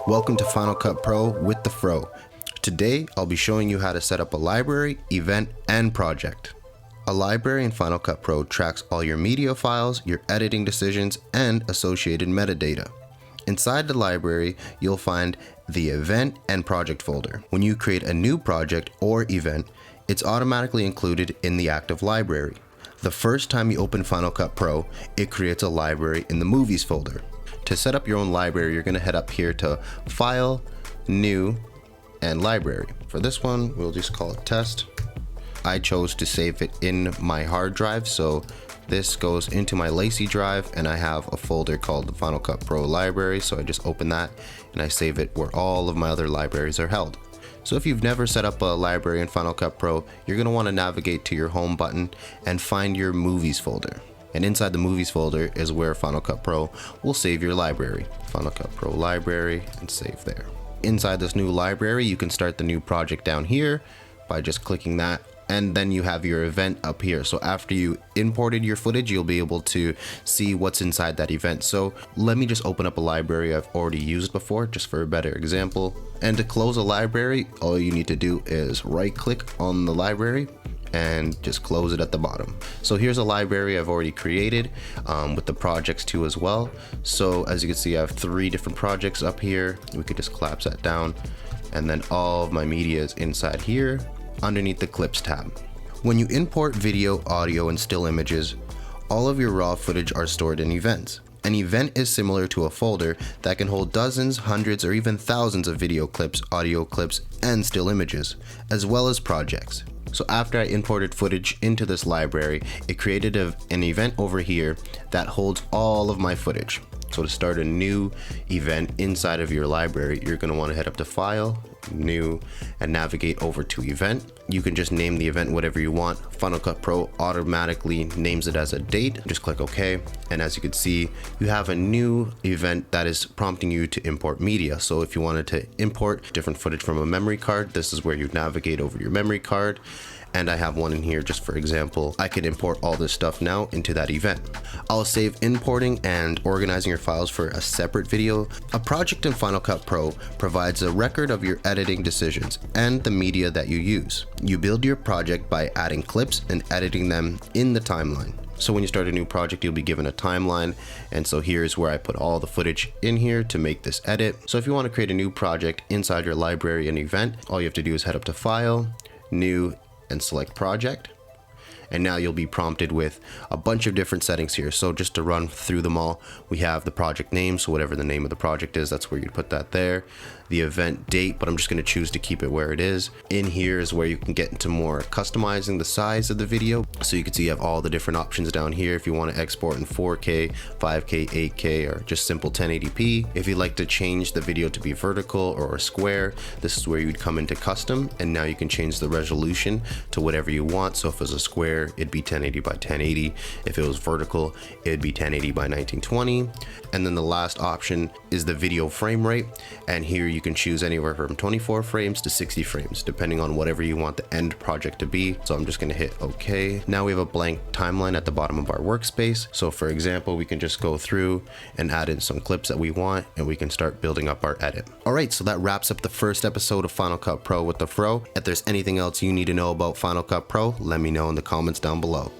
Welcome to Final Cut Pro with the Fro. Today, I'll be showing you how to set up a library, event, and project. A library in Final Cut Pro tracks all your media files, your editing decisions, and associated metadata. Inside the library, you'll find the event and project folder. When you create a new project or event, it's automatically included in the active library. The first time you open Final Cut Pro, it creates a library in the movies folder. To set up your own library, you're going to head up here to File, New, and Library. For this one, we'll just call it Test. I chose to save it in my hard drive, so this goes into my Lacy drive, and I have a folder called the Final Cut Pro Library, so I just open that and I save it where all of my other libraries are held. So if you've never set up a library in Final Cut Pro, you're going to want to navigate to your home button and find your movies folder. And inside the movies folder is where Final Cut Pro will save your library. Final Cut Pro Library, and save there. Inside this new library, you can start the new project down here by just clicking that, and then you have your event up here. So after you imported your footage, you'll be able to see what's inside that event. So let me just open up a library I've already used before, just for a better example. And to close a library, all you need to do is right click on the library and just close it at the bottom. So here's a library I've already created with the projects too as well. So as you can see, I have 3 different projects up here. We could just collapse that down, and then all of my media is inside here underneath the clips tab. When you import video, audio, and still images, all of your raw footage are stored in events. An event is similar to a folder that can hold dozens, hundreds, or even thousands of video clips, audio clips, and still images, as well as projects. So after I imported footage into this library, it created an event over here that holds all of my footage. So to start a new event inside of your library, you're going to want to head up to File, New, and navigate over to Event. You can just name the event whatever you want. Final Cut Pro automatically names it as a date. Just click OK. And as you can see, you have a new event that is prompting you to import media. So if you wanted to import different footage from a memory card, this is where you navigate over your memory card. And I have one in here just for example. I could import all this stuff now into that event. I'll save importing and organizing your files for a separate video. A project in Final Cut Pro provides a record of your editing decisions and the media that you use. You build your project by adding clips and editing them in the timeline. So when you start a new project, you'll be given a timeline, and so here's where I put all the footage in here to make this edit. So if you want to create a new project inside your library and event, all you have to do is head up to File, New, and select Project. And now you'll be prompted with a bunch of different settings here. So just to run through them all, we have the project name. So whatever the name of the project is, that's where you'd put that there. The event date, but I'm just going to choose to keep it where it is. In here is where you can get into more customizing the size of the video. So you can see you have all the different options down here. If you want to export in 4K, 5K, 8K, or just simple 1080p. If you'd like to change the video to be vertical or a square, this is where you'd come into custom, and now you can change the resolution to whatever you want. So if it's a square, it'd be 1080 by 1080. If it was vertical, it'd be 1080 by 1920. And then the last option is the video frame rate, and here you can choose anywhere from 24 frames to 60 frames depending on whatever you want the end project to be. So I'm just going to hit OK. Now we have a blank timeline at the bottom of our workspace. So for example, we can just go through and add in some clips that we want, and we can start building up our edit. Alright, so that wraps up the first episode of Final Cut Pro with the Fro. If there's anything else you need to know about Final Cut Pro, let me know in the comments down below.